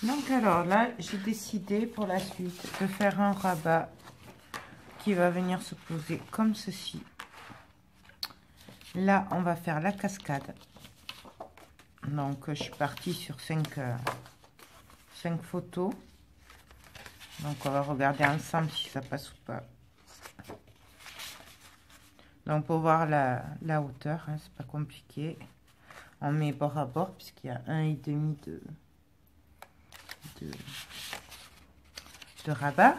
Donc alors là, j'ai décidé pour la suite de faire un rabat qui va venir se poser comme ceci. Là, on va faire la cascade. Donc, je suis partie sur 5 photos. Donc, on va regarder ensemble si ça passe ou pas. Donc, pour voir la hauteur, hein, c'est pas compliqué. On met bord à bord puisqu'il y a 1,5 de rabat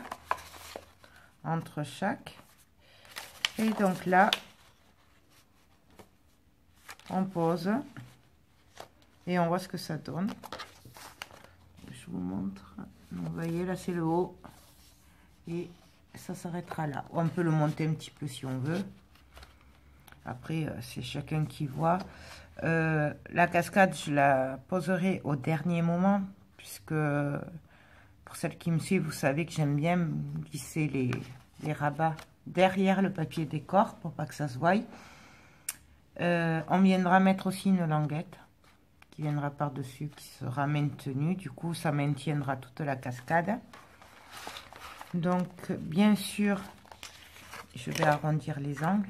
entre chaque. Et donc là, on pose et on voit ce que ça donne. Je vous montre. Vous voyez, là c'est le haut et ça s'arrêtera là. On peut le monter un petit peu si on veut. Après, c'est chacun qui voit. La cascade, je la poserai au dernier moment puisque pour celles qui me suivent, vous savez que j'aime bien glisser les rabats derrière le papier décor pour pas que ça se voie. On viendra mettre aussi une languette qui viendra par-dessus, qui sera maintenue. Du coup, ça maintiendra toute la cascade. Donc, bien sûr, je vais arrondir les angles.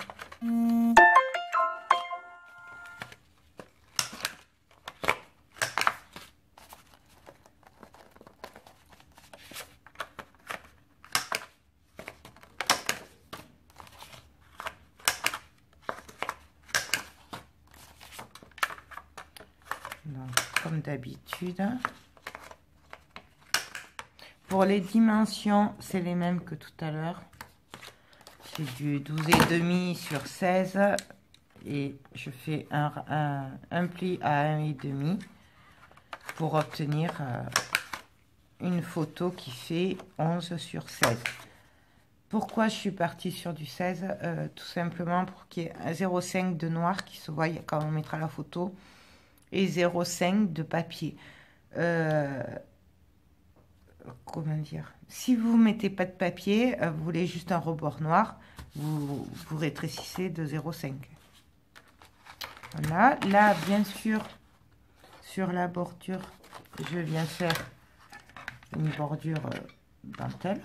Donc, comme d'habitude. Pour les dimensions, c'est les mêmes que tout à l'heure. C'est du 12,5 sur 16 et je fais un pli à 1,5 pour obtenir une photo qui fait 11 sur 16. Pourquoi je suis partie sur du 16? Tout simplement pour qu'il y ait 0,5 de noir qui se voit quand on mettra la photo et 0,5 de papier. Comment dire, si vous mettez pas de papier, vous voulez juste un rebord noir, vous rétrécissez de 0,5. Voilà, là bien sûr sur la bordure je viens faire une bordure dentelle.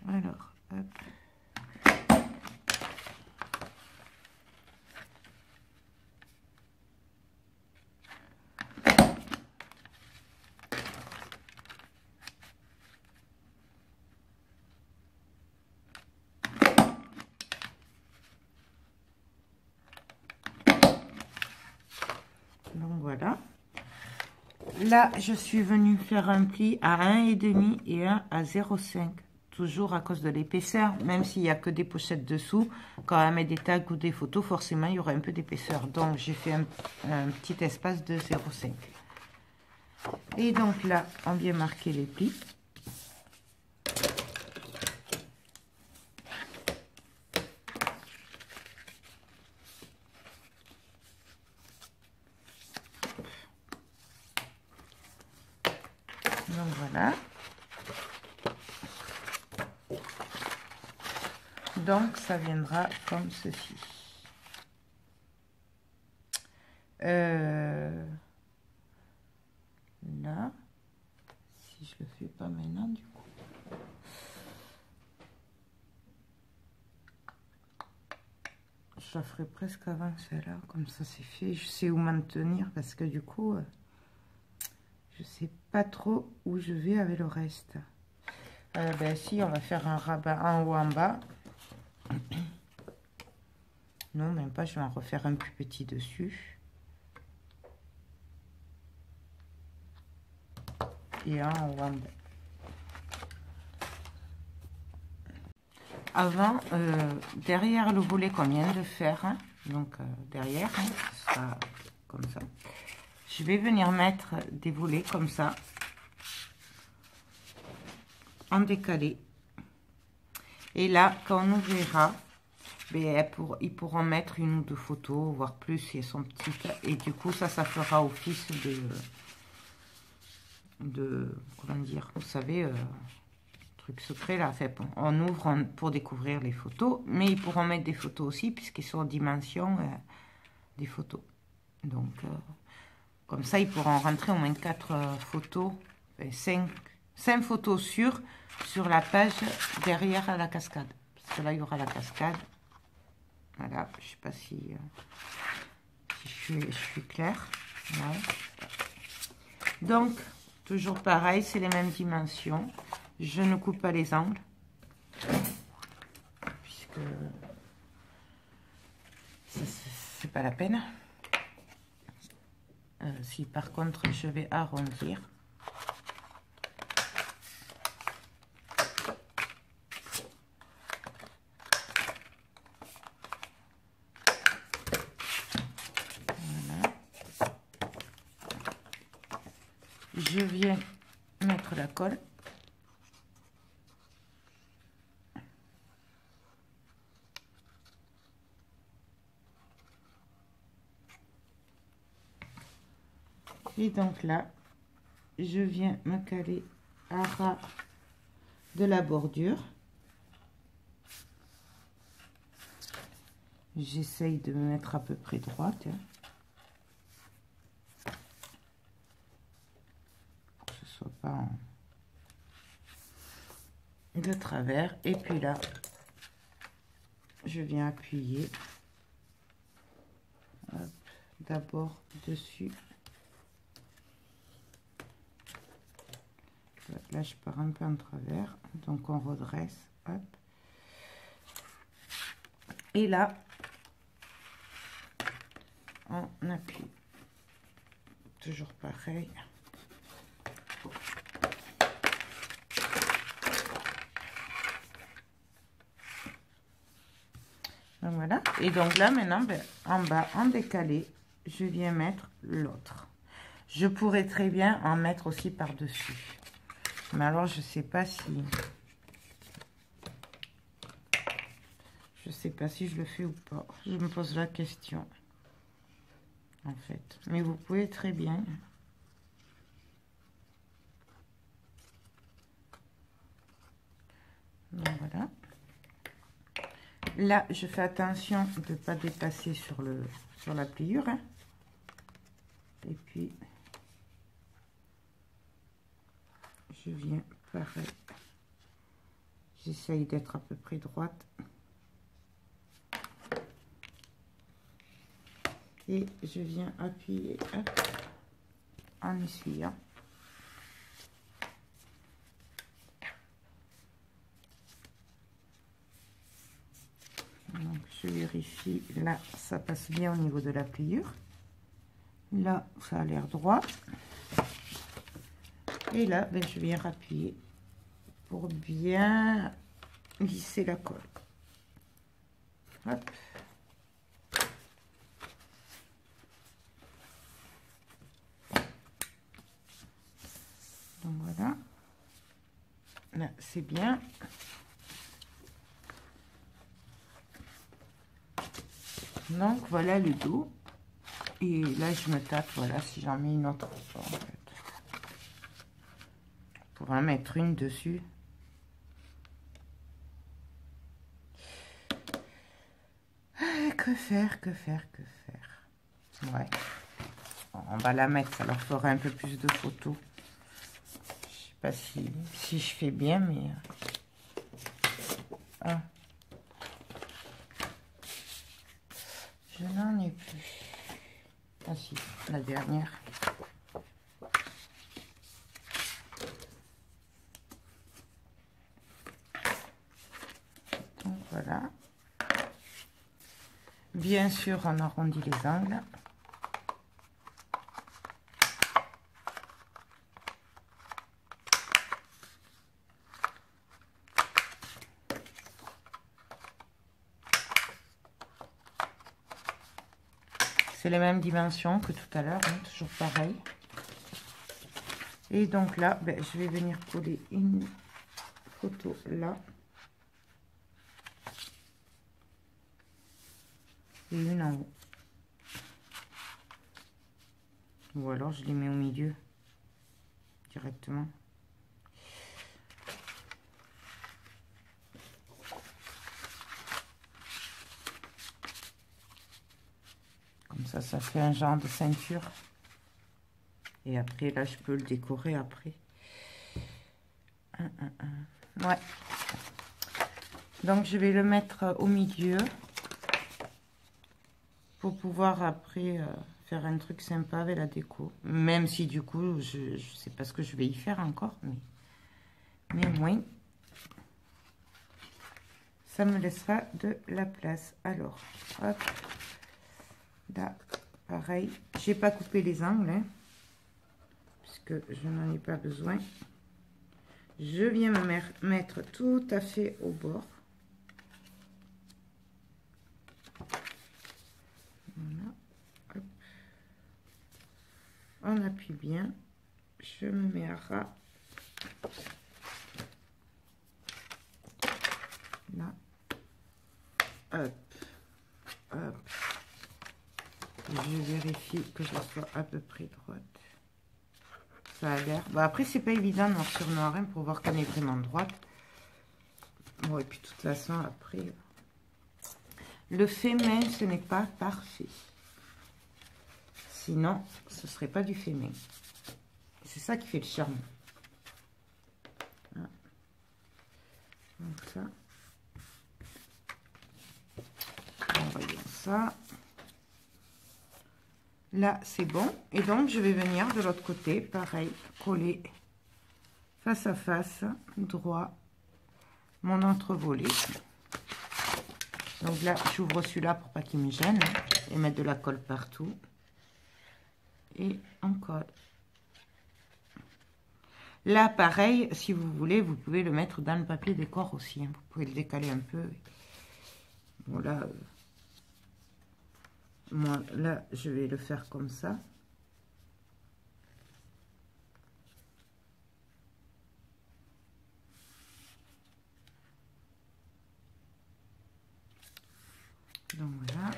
Alors hop. Donc voilà. Là, je suis venue faire un pli à 1,5 et un à 0,5. Toujours à cause de l'épaisseur, même s'il n'y a que des pochettes dessous. Quand on met des tags ou des photos, forcément, il y aura un peu d'épaisseur. Donc, j'ai fait un petit espace de 0,5. Et donc là, on vient marquer les plis. Donc voilà. Donc ça viendra comme ceci. Là, si je le fais pas maintenant du coup. Je la ferai presque avant celle-là, comme ça c'est fait. Je sais où m'en tenir parce que du coup, je sais pas trop où je vais avec le reste. Ben si, on va faire un rabat en haut en bas. Non, même pas, je vais en refaire un plus petit dessus. Et un en haut en bas. Avant, derrière le volet qu'on vient de faire, hein, donc derrière, hein, ce sera comme ça. Je vais venir mettre des volets comme ça, en décalé. Et là, quand on ouvrira, ben, ils pourront mettre une ou deux photos, voire plus si elles sont petites. Et du coup, ça fera office de comment dire, vous savez, truc secret là. Enfin, on ouvre pour découvrir les photos, mais ils pourront mettre des photos aussi puisqu'ils sont en dimension des photos. Donc, comme ça, ils pourront rentrer au moins 4 photos, 5 photos sur la page derrière à la cascade. Parce que là, il y aura la cascade. Voilà, je sais pas si je suis claire. Ouais. Donc, toujours pareil, c'est les mêmes dimensions. Je ne coupe pas les angles. Puisque c'est pas la peine. Si par contre, je vais arrondir. Je viens mettre la colle. Et donc là, je viens me caler à ras de la bordure. J'essaye de me mettre à peu près droite. Pour que ce soit pas de travers. Et puis là, je viens appuyer. D'abord dessus. Là, je pars un peu en travers. Donc, on redresse. Hop. Et là, on appuie. Toujours pareil. Donc, voilà. Et donc là, maintenant, ben, en bas, en décalé, je viens mettre l'autre. Je pourrais très bien en mettre aussi par-dessus. Mais alors, je sais pas si... Je sais pas si je le fais ou pas. Je me pose la question. En fait. Mais vous pouvez très bien. Donc voilà. Là, je fais attention de ne pas dépasser sur la pliure. Hein. Et puis, je viens pareil. J'essaye d'être à peu près droite. Et je viens appuyer hop, en essuyant. Donc, je vérifie. Là, ça passe bien au niveau de la pliure. Là, ça a l'air droit. Et là, ben, je viens appuyer pour bien lisser la colle. Hop. Donc voilà. Là, c'est bien. Donc voilà le dos. Et là, je me tâte, voilà, si j'en mets une autre. En fait. Pour en mettre une dessus. Que faire, que faire, que faire. Ouais. On va la mettre, ça leur fera un peu plus de photos. Je sais pas si je fais bien, mais... Ah. Je n'en ai plus. Ah si, la dernière. Donc voilà. Bien sûr, on arrondit les angles. C'est les mêmes dimensions que tout à l'heure, hein, toujours pareil. Et donc là, ben, je vais venir coller une photo là. Et une en haut. Ou alors je les mets au milieu directement. ça fait un genre de ceinture. Et après, là, je peux le décorer après. Ouais. Donc, je vais le mettre au milieu. Pour pouvoir après faire un truc sympa avec la déco. Même si du coup, je sais pas ce que je vais y faire encore. Mais au moins, ça me laissera de la place. Alors, hop. Là, pareil. J'ai pas coupé les angles. Hein, puisque je n'en ai pas besoin. Je viens me mettre tout à fait au bord. Voilà. Hop. On appuie bien. Je me mets à ras. Là. Hop. Hop. Je vérifie que je sois à peu près droite. Ça a l'air. Bah après, c'est pas évident noir sur noir hein, pour voir qu'on est vraiment droite. Bon, et puis de toute façon, après, le fait main, ce n'est pas parfait. Sinon, ce serait pas du fait main. C'est ça qui fait le charme. Voilà. Donc ça. Voyons ça. Là, c'est bon. Et donc, je vais venir de l'autre côté, pareil, coller face à face, droit, mon entrevolé. Donc là, j'ouvre celui-là pour pas qu'il me gêne et mettre de la colle partout. Et on colle. Là, pareil, si vous voulez, vous pouvez le mettre dans le papier décor aussi. Hein. Vous pouvez le décaler un peu. Bon, là, moi, là, je vais le faire comme ça. Donc voilà.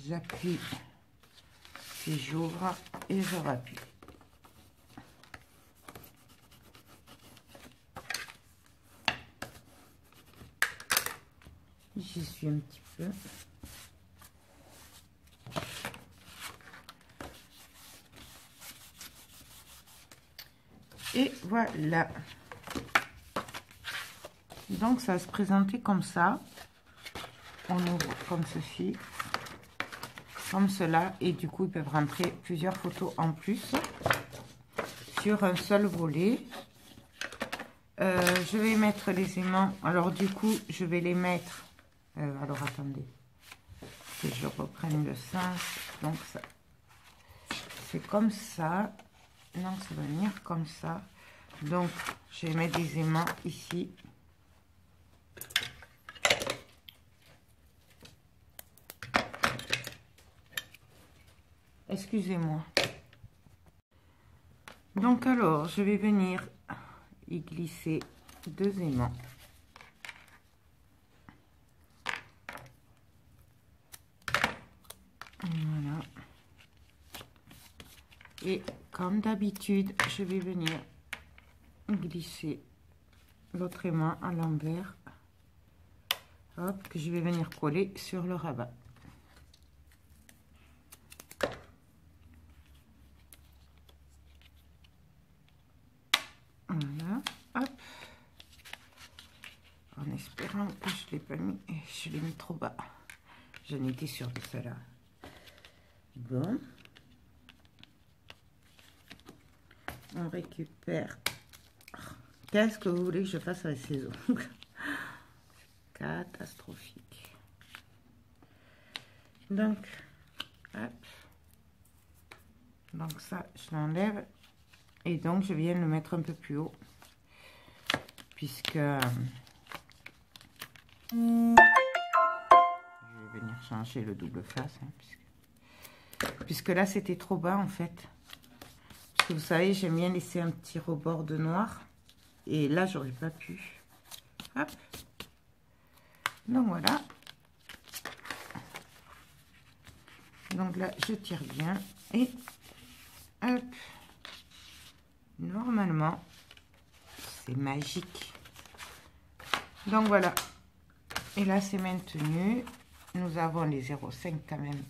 J'appuie, puis j'ouvre et je rappuie. J'y suis un petit peu. Et voilà. Donc ça va se présenter comme ça. On ouvre comme ceci. Comme cela. Et du coup, ils peuvent rentrer plusieurs photos en plus. Sur un seul volet. Je vais mettre les aimants. Alors du coup, je vais les mettre. Alors attendez. Que je reprenne le sens. Donc ça. C'est comme ça. Non, ça va venir comme ça. Donc, je vais mettre des aimants ici. Excusez-moi. Donc, alors, je vais venir y glisser deux aimants. Voilà. Et comme d'habitude, je vais venir glisser l'autre aimant à l'envers. Hop, que je vais venir coller sur le rabat. Voilà, hop. En espérant que je ne l'ai pas mis, je l'ai mis trop bas. J'en étais sûre de cela. Bon. On récupère. Qu'est-ce que vous voulez que je fasse avec ces ongles? Catastrophique. Donc, hop. Donc ça, je l'enlève. Et donc, je viens le mettre un peu plus haut. Puisque... je vais venir changer le double face. Hein, puisque là, c'était trop bas, en fait. Parce que vous savez, j'aime bien laisser un petit rebord de noir. Et là, j'aurais pas pu. Hop. Donc, voilà. Donc là, je tire bien. Et hop. Normalement, c'est magique. Donc, voilà. Et là, c'est maintenu. Nous avons les 0,5 quand même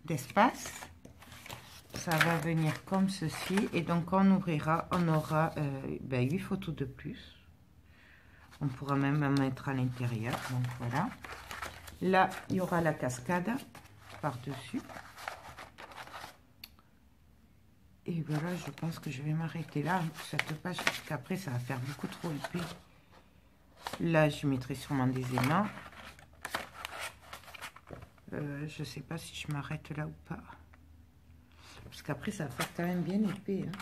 d'espace. Ça va venir comme ceci. Et donc, on ouvrira, on aura 8 photos de plus. On pourra même en mettre à l'intérieur. Donc, voilà. Là, il y aura la cascade par-dessus. Et voilà, je pense que je vais m'arrêter là pour cette page, parce qu'après, ça va faire beaucoup trop épais. Là, je mettrai sûrement des aimants. Je ne sais pas si je m'arrête là ou pas. Parce qu'après, ça va faire quand même bien épais. Hein.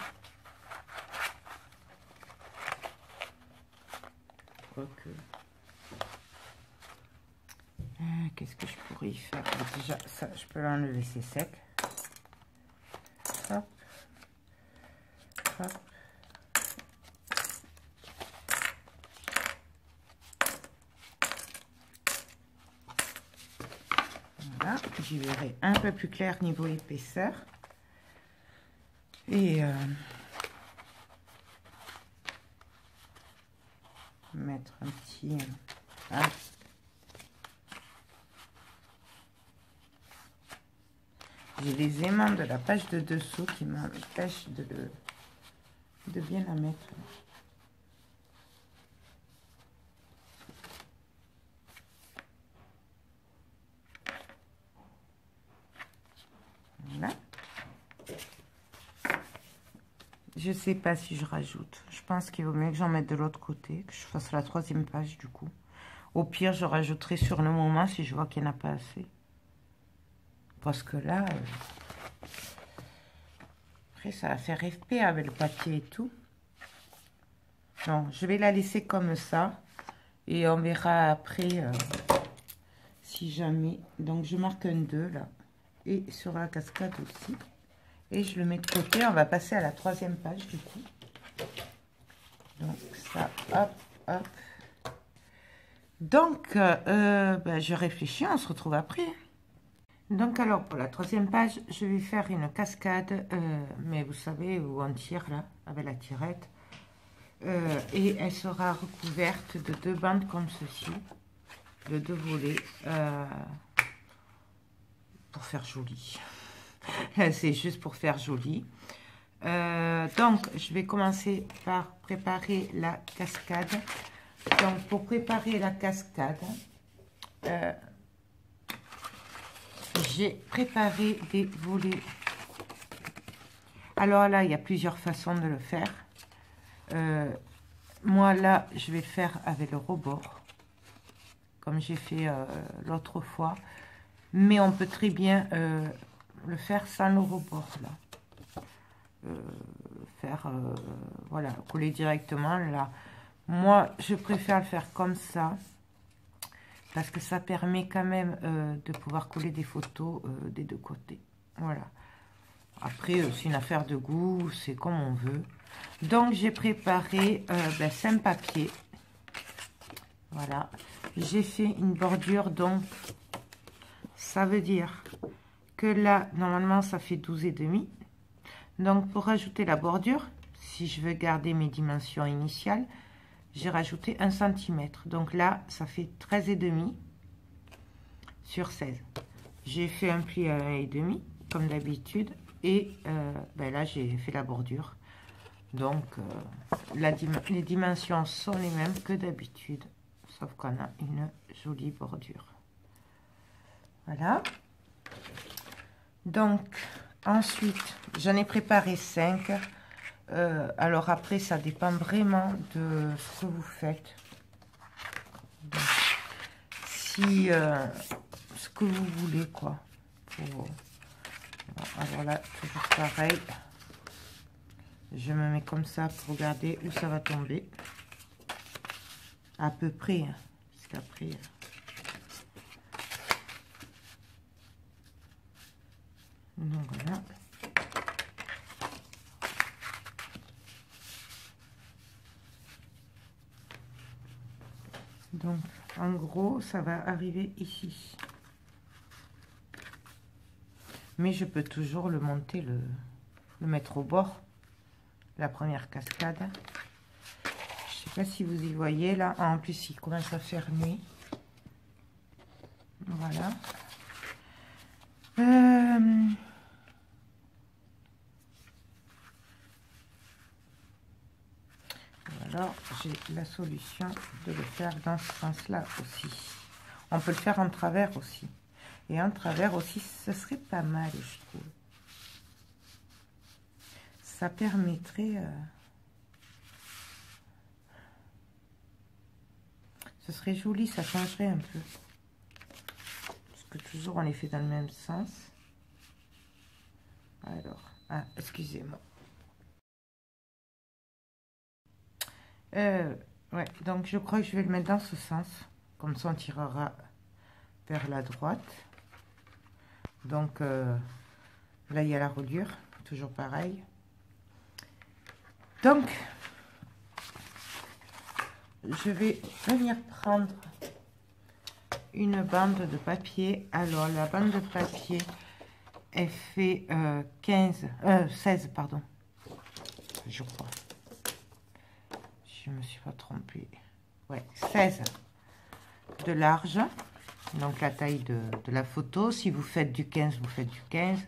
Quoique... qu'est-ce que je pourrais y faire? Déjà, ça, je peux l'enlever, c'est sec. Hop. Hop. Voilà, j'y verrai un peu plus clair niveau épaisseur. Et mettre un petit... J'ai les aimants de la page de dessous qui m'empêchent de bien la mettre. Voilà. Je sais pas si je rajoute. Je pense qu'il vaut mieux que j'en mette de l'autre côté, que je fasse la 3e page du coup. Au pire, je rajouterai sur le moment si je vois qu'il n'y en a pas assez. Parce que là, après ça va faire FP avec le papier et tout. Non, je vais la laisser comme ça. Et on verra après si jamais. Donc je marque un 2 là. Et sur la cascade aussi. Et je le mets de côté. On va passer à la 3e page du coup. Donc ça, hop, hop. Donc, je réfléchis, on se retrouve après. Donc alors, pour la 3e page, je vais faire une cascade, mais vous savez, où on tire là, avec la tirette. Et elle sera recouverte de 2 bandes comme ceci, de 2 volets, pour faire joli. C'est juste pour faire joli. Donc, je vais commencer par préparer la cascade. Donc, pour préparer la cascade, j'ai préparé des volets. Alors là, il y a plusieurs façons de le faire. Moi, là, je vais le faire avec le rebord, comme j'ai fait l'autre fois. Mais on peut très bien le faire sans le rebord, là. Voilà, coller directement là. Moi, je préfère le faire comme ça, parce que ça permet quand même de pouvoir coller des photos des 2 côtés. Voilà. Après, c'est une affaire de goût, c'est comme on veut. Donc, j'ai préparé 5 papiers. Voilà. J'ai fait une bordure, donc, ça veut dire que là, normalement, ça fait 12,5. Donc, pour rajouter la bordure, si je veux garder mes dimensions initiales, j'ai rajouté 1 cm. Donc là, ça fait 13,5 sur 16. J'ai fait un pli à 1,5, comme d'habitude. Et là, j'ai fait la bordure. Donc, les dimensions sont les mêmes que d'habitude. Sauf qu'on a une jolie bordure. Voilà. Donc, ensuite, j'en ai préparé 5. Alors après, ça dépend vraiment de ce que vous faites. Donc, si ce que vous voulez, quoi. Alors là, toujours pareil. Je me mets comme ça pour regarder où ça va tomber. À peu près. Hein, parce qu'après... donc voilà. Donc, en gros, ça va arriver ici. Mais je peux toujours le monter, le mettre au bord. La première cascade. Je sais sais pas si vous y voyez là. En plus, il commence à faire nuit. Voilà. Alors, j'ai la solution de le faire dans ce sens-là aussi. On peut le faire en travers aussi. Et en travers aussi, ce serait pas mal, je trouve. Ça permettrait... ce serait joli, ça changerait un peu. Parce que toujours on les fait dans le même sens. Alors, ah, excusez-moi. Ouais, donc je crois que je vais le mettre dans ce sens. Comme ça, on tirera vers la droite. Donc, là, il y a la reliure. Toujours pareil. Donc, je vais venir prendre une bande de papier. Alors, la bande de papier, elle fait 16, pardon. Je crois. Je me suis pas trompée. Ouais, 16 de large. Donc, la taille de la photo. Si vous faites du 15, vous faites du 15.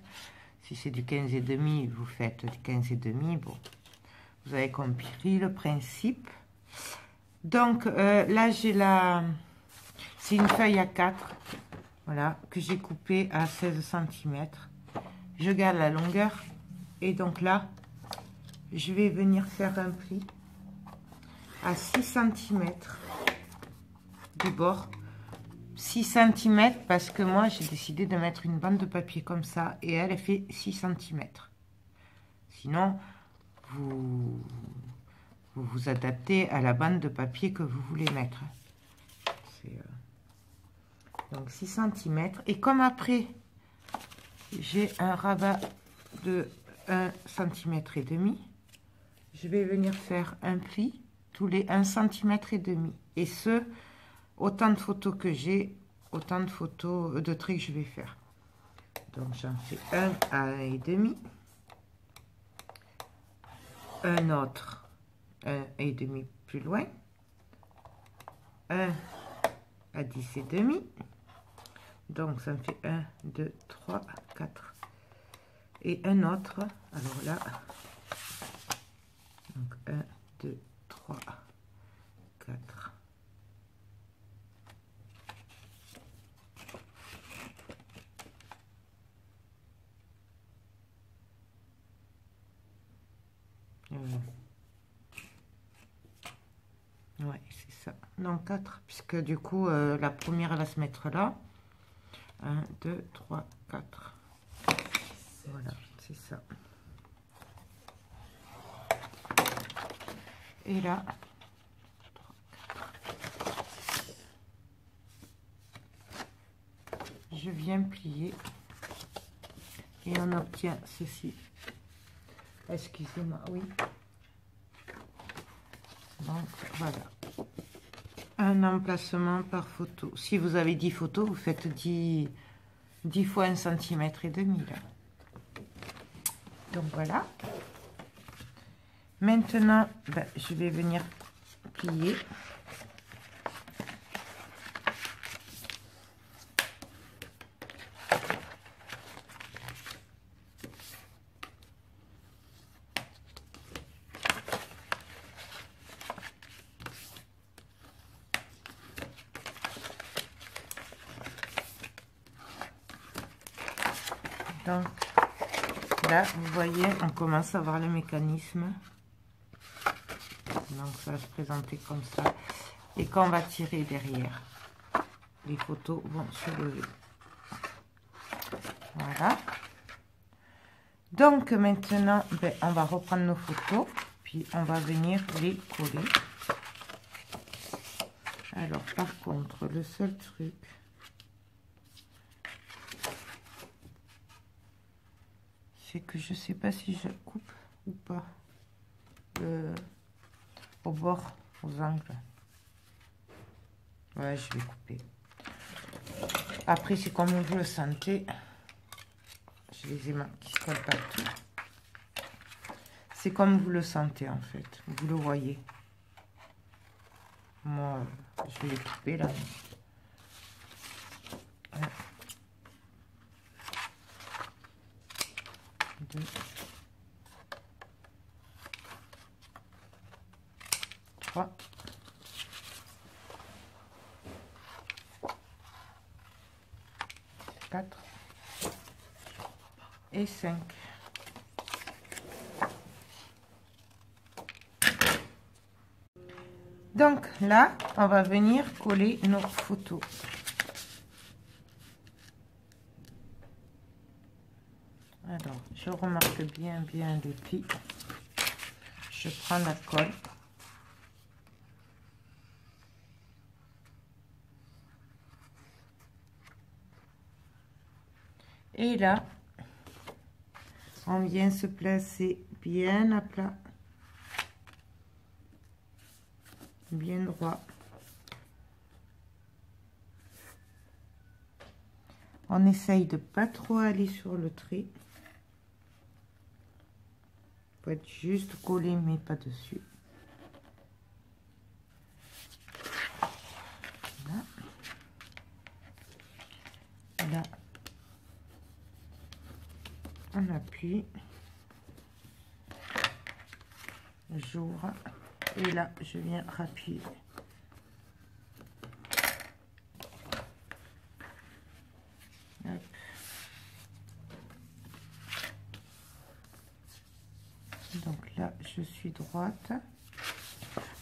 Si c'est du 15,5, vous faites du 15,5. Bon, vous avez compris le principe. Donc, là, j'ai la... C'est une feuille A4. Voilà, que j'ai coupée à 16 cm. Je garde la longueur. Et donc là, je vais venir faire un pli à 6 cm du bord. 6 cm parce que moi, j'ai décidé de mettre une bande de papier comme ça. Et elle fait 6 cm. Sinon, vous vous adaptez à la bande de papier que vous voulez mettre. Donc 6 cm. Et comme après, j'ai un rabat de 1 cm et demi, je vais venir faire un pli tous les 1 cm et demi. Et ce, autant de photos que j'ai, autant de photos de traits que je vais faire. Donc j'en fais un à 1,5, un autre 1,5 plus loin, un à 10,5. Donc ça me fait 1, 2, 3, 4. Et un autre, alors là, donc 1, 2, 3, 4. Ouais, c'est ça. Non, 4, puisque du coup, la première, elle va se mettre là. 1, 2, 3, 4. Voilà, c'est ça. Et là, 3, 4. Je viens plier. Et on obtient ceci. Excusez-moi, oui. Donc, voilà. Un emplacement par photo. Si vous avez 10 photos, vous faites 10 fois 1 cm et demi là. Donc voilà. Maintenant, ben, je vais venir plier. Donc là, vous voyez, on commence à voir le mécanisme. Donc ça va se présenter comme ça. Et quand on va tirer derrière, les photos vont se lever. Voilà. Donc maintenant, ben, on va reprendre nos photos. Puis on va venir les coller. Alors par contre, le seul truc... c'est que je sais pas si je coupe ou pas au bord, aux angles. Ouais, je vais couper. Après, c'est comme vous le sentez. J'ai les aimants qui se collent partout. C'est comme vous le sentez en fait. Vous le voyez. Moi, je vais les couper là. 1, 2, 3, 4 et 5. Donc là, on va venir coller nos photos. Alors, je remarque bien les plis. Je prends la colle. Et là, on vient se placer bien à plat. Bien droit. On essaye de pas trop aller sur le trait. Faut être juste collé mais pas dessus. Là. Là. On appuie. J'ouvre. Et là, je viens rappuyer. Hop. Donc là, je suis droite.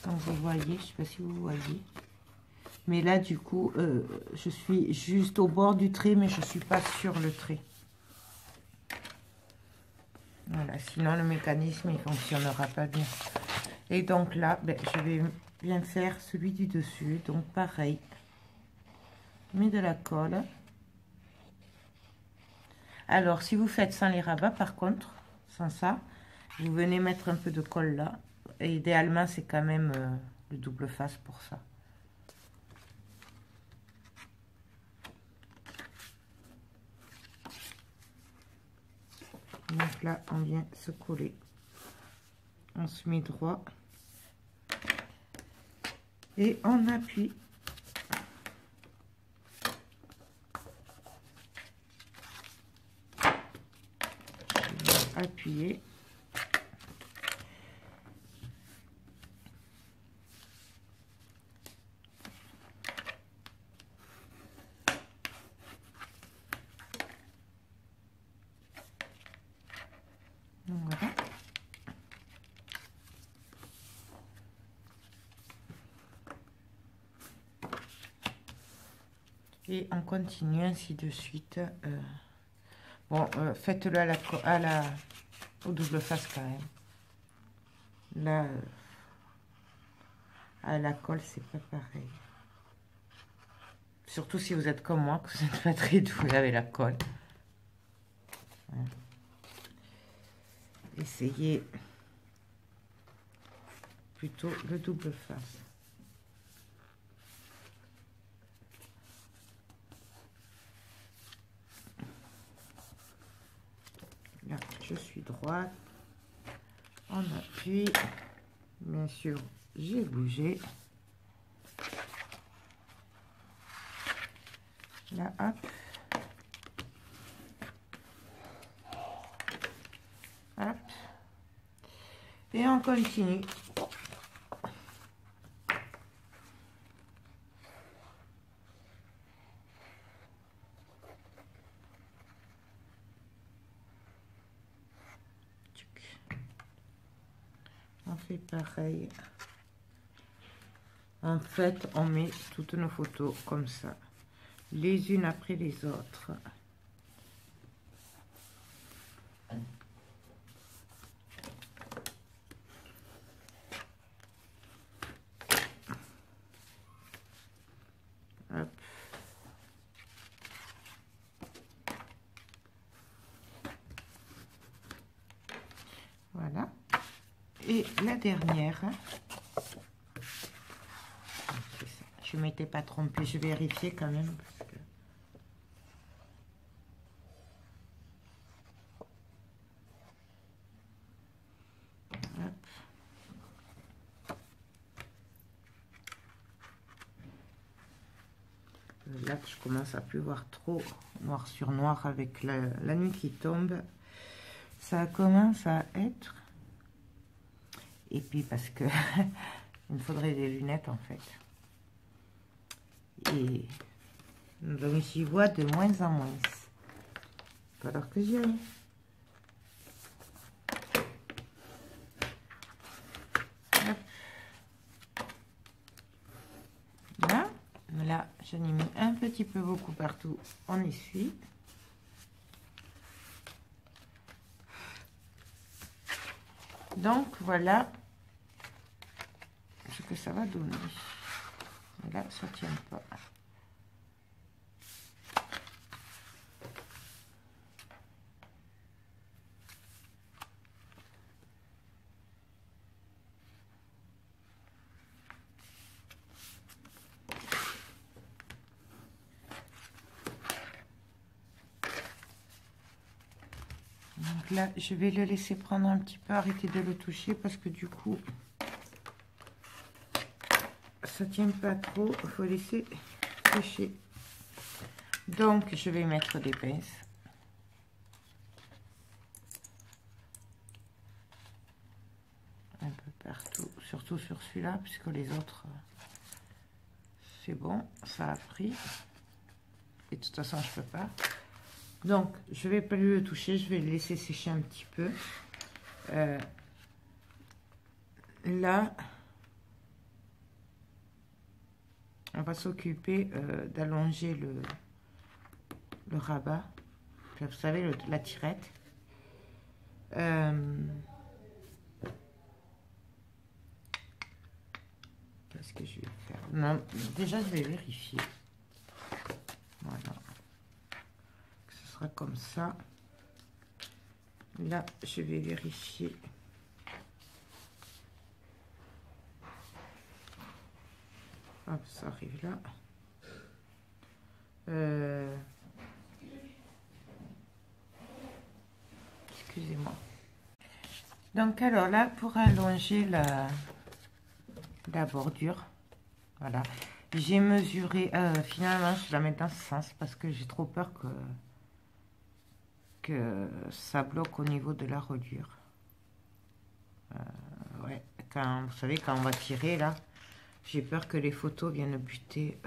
Donc vous voyez, je ne sais pas si vous voyez. Mais là, du coup, je suis juste au bord du trait, mais je ne suis pas sur le trait. Voilà, sinon le mécanisme, il ne fonctionnera pas bien. Et donc là, ben, je vais bien faire celui du dessus. Donc pareil, je mets de la colle. Alors, si vous faites sans les rabats, par contre, sans ça, vous venez mettre un peu de colle là. Et idéalement, c'est quand même le double face pour ça. Donc là, on vient se coller. On se met droit. Et on appuie. Appuyer. Voilà. Et on continue ainsi de suite. Bon, faites-le au double face quand même. Là, à la colle, c'est pas pareil. Surtout si vous êtes comme moi, que vous n'êtes pas très doué avec la colle. Voilà. Essayez plutôt le double face. Là, je suis droite. On appuie. Bien sûr, j'ai bougé. Là, hop. Hop. Et on continue. On fait pareil. En fait, on met toutes nos photos comme ça, les unes après les autres. Hop. Voilà. Et la dernière. Je ne m'étais pas trompée, je vais vérifier quand même. Parce que... Hop. là que je commence à plus voir trop noir sur noir avec la nuit qui tombe. Ça commence à être... Et puis parce que il me faudrait des lunettes en fait. Et donc j'y vois de moins en moins. Alors que j'y aille. Là, mais là, j'en ai mis un petit peu beaucoup partout. On essuie. Donc voilà ce que ça va donner. Et là, ça tient pas. Donc là, je vais le laisser prendre un petit peu, arrêter de le toucher parce que du coup, ça tient pas trop. Il faut laisser sécher. Donc, je vais mettre des pinces. Un peu partout, surtout sur celui-là, puisque les autres, c'est bon, ça a pris. Et de toute façon, je peux pas. Donc, je vais pas le toucher, je vais le laisser sécher un petit peu. Là, on va s'occuper d'allonger le rabat. Vous savez, la tirette. Qu'est-ce que je vais faire? Non, déjà, je vais vérifier. Voilà. Ce sera comme ça. Là, je vais vérifier. Hop, ça arrive là. Excusez-moi. Donc, alors là, pour allonger la bordure, voilà. J'ai mesuré, finalement, je la mets dans ce sens parce que j'ai trop peur que ça bloque au niveau de la reliure. Ouais, vous savez, quand on va tirer là, j'ai peur que les photos viennent buter.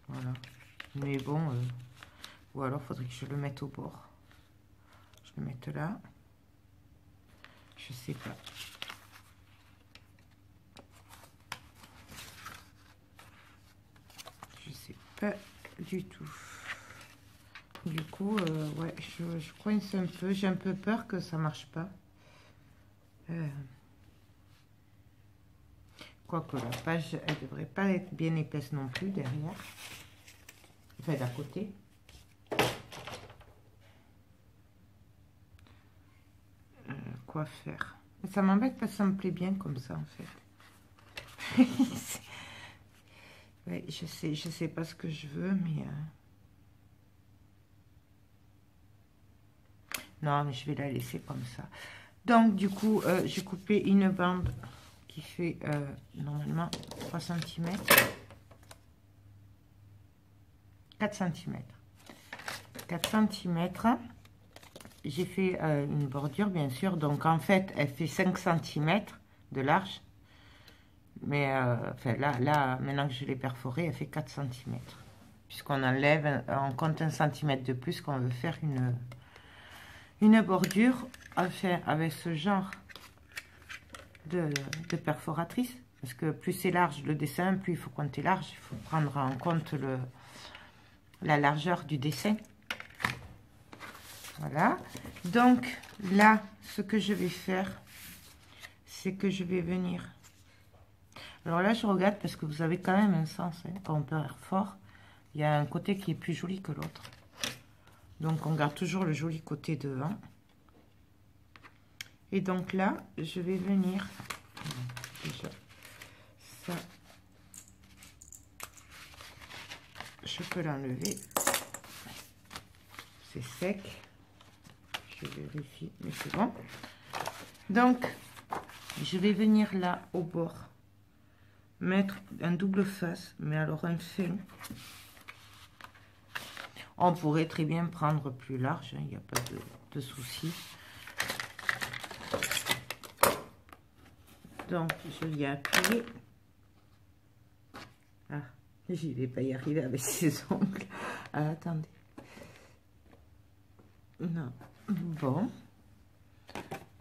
Voilà. Mais bon, ou alors faudrait que je le mette au bord. Je le mette là. Je sais pas. Je sais pas du tout. Du coup, ouais, je coince un peu. J'ai un peu peur que ça marche pas. Quoique la page, elle devrait pas être bien épaisse non plus derrière. Enfin, d'à côté. Quoi faire? Ça m'embête parce que ça me plaît bien comme ça, en fait. Ouais, je sais pas ce que je veux, mais... Non, mais je vais la laisser comme ça. Donc, du coup, j'ai coupé une bande qui fait normalement 3 cm. 4 cm. 4 cm. J'ai fait une bordure, bien sûr. Donc, en fait, elle fait 5 cm de large. Mais, enfin, là, maintenant que je l'ai perforée, elle fait 4 cm. Puisqu'on enlève, on compte 1 cm de plus qu'on veut faire une bordure, enfin, avec ce genre de perforatrice. Parce que plus c'est large le dessin, plus il faut compter large. Il faut prendre en compte la largeur du dessin. Voilà. Donc, là, ce que je vais faire, c'est que je vais venir... Alors là, je regarde parce que vous avez quand même un sens. Hein, quand on perfore, il y a un côté qui est plus joli que l'autre. Donc, on garde toujours le joli côté devant. Et donc là, je vais venir... Déjà, ça, je peux l'enlever. C'est sec. Je vérifie, mais c'est bon. Donc, je vais venir là, au bord mettre un double face, mais alors un fin. On pourrait très bien prendre plus large, il n'y a pas de souci. Donc, je y appuie. Ah, je ne vais pas y arriver avec ces ongles. Ah, attendez. Non. Bon.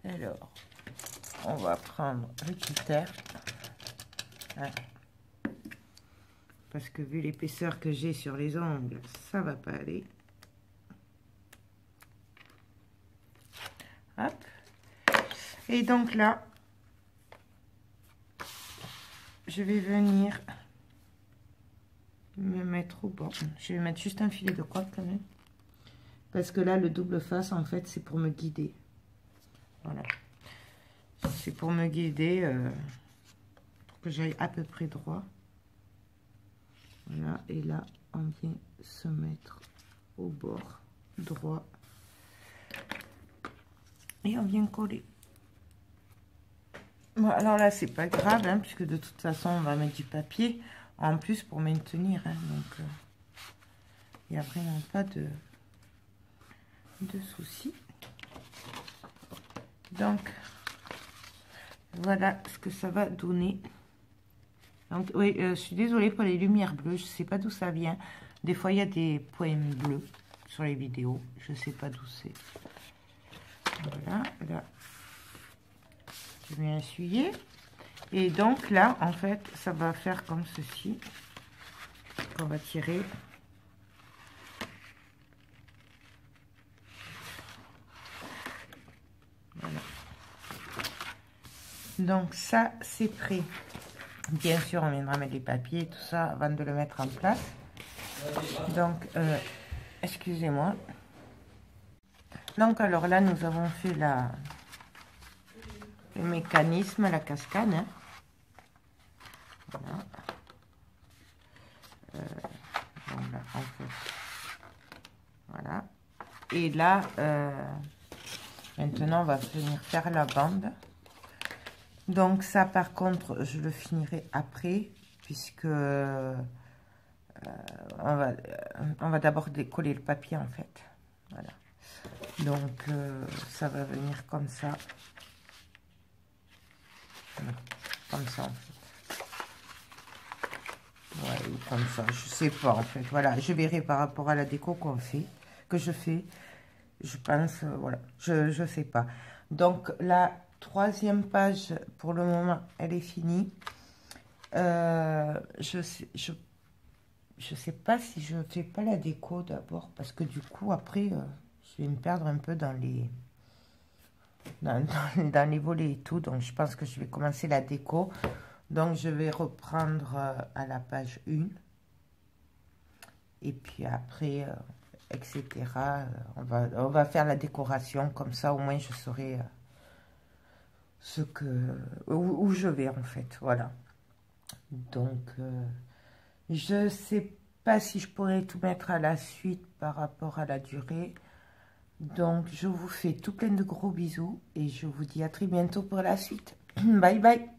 Alors, on va prendre le cutter. Ah. Parce que vu l'épaisseur que j'ai sur les ongles, ça va pas aller. Hop. Et donc là, je vais venir me mettre au bord. Je vais mettre juste un filet de colle quand même. Parce que là, le double face, en fait, c'est pour me guider. Voilà. C'est pour me guider, pour que j'aille à peu près droit. Voilà, et là, on vient se mettre au bord droit. Et on vient coller. Bon, alors là, c'est pas grave, hein, puisque de toute façon, on va mettre du papier en plus pour maintenir. Hein, donc, il n'y a vraiment pas de soucis. Donc, voilà ce que ça va donner. Donc, oui, je suis désolée pour les lumières bleues, je sais pas d'où ça vient. Des fois, il y a des points bleus sur les vidéos, je sais pas d'où c'est. Voilà, là, je vais essuyer. Et donc là, en fait, ça va faire comme ceci. On va tirer. Voilà. Donc ça, c'est prêt. Bien sûr, on viendra mettre les papiers et tout ça avant de le mettre en place. Donc, excusez-moi. Donc, alors là, nous avons fait le mécanisme, la cascade. Hein. Voilà. Voilà, en fait. Voilà. Et là, maintenant, on va venir faire la bande. Donc ça, par contre, je le finirai après, puisque on va d'abord décoller le papier, en fait. Voilà. Donc, ça va venir comme ça. Comme ça, en fait. Ouais, ou comme ça, je sais pas, en fait. Voilà, je verrai par rapport à la déco que je fais. Je pense, voilà, je sais pas. Donc, la troisième page, pour le moment, elle est finie. Je sais pas si je fais pas la déco d'abord, parce que du coup, après, je vais me perdre un peu dans les volets et tout. Donc, je pense que je vais commencer la déco. Donc, je vais reprendre à la page 1. Et puis après, etc. On va faire la décoration. Comme ça, au moins, je saurai où je vais, en fait. Voilà. Donc, je sais pas si je pourrais tout mettre à la suite par rapport à la durée. Donc, je vous fais tout plein de gros bisous et je vous dis à très bientôt pour la suite. Bye bye.